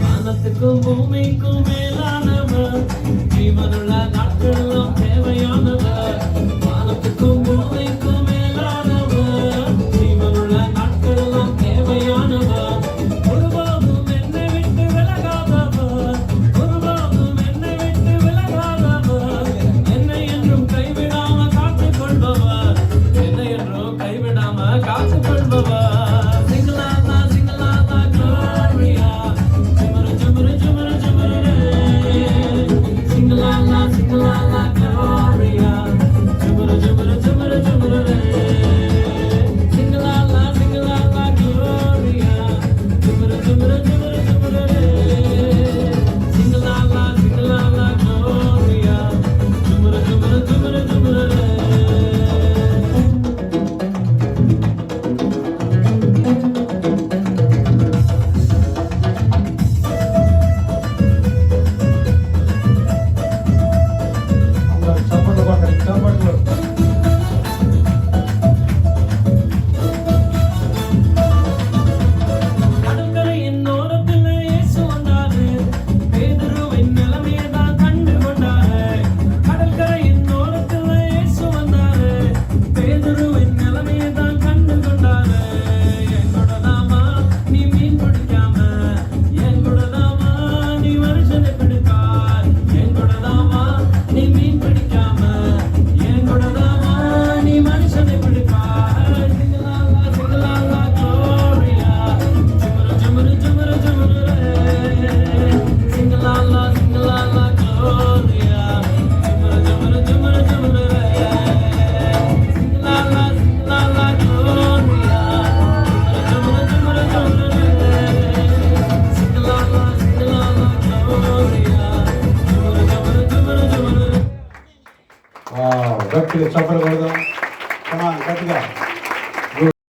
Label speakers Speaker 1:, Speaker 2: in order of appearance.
Speaker 1: வானத்துக்கும் பூமிக்கும் மேலானவர், ஜீவனுள்ள நாட்களெல்லாம் தேவையானவர். வானத்துக்கும் பூமிக்கும் மேலானவர், ஜீவனுள்ள நாட்களெல்லாம் தேவையானவர். ஒருபோதும் என்னை விட்டு விலகாதவர், ஒருபோதும் என்னை விட்டு விலகாதவர். என்னை என்றும் கைவிடாம காத்துக் கொள்பவர், என்னை என்றும் கைவிடாம காத்துக் கொள்பவர்.
Speaker 2: గట్టిగా చప్పట్లు కొడదాం. గట్టిగా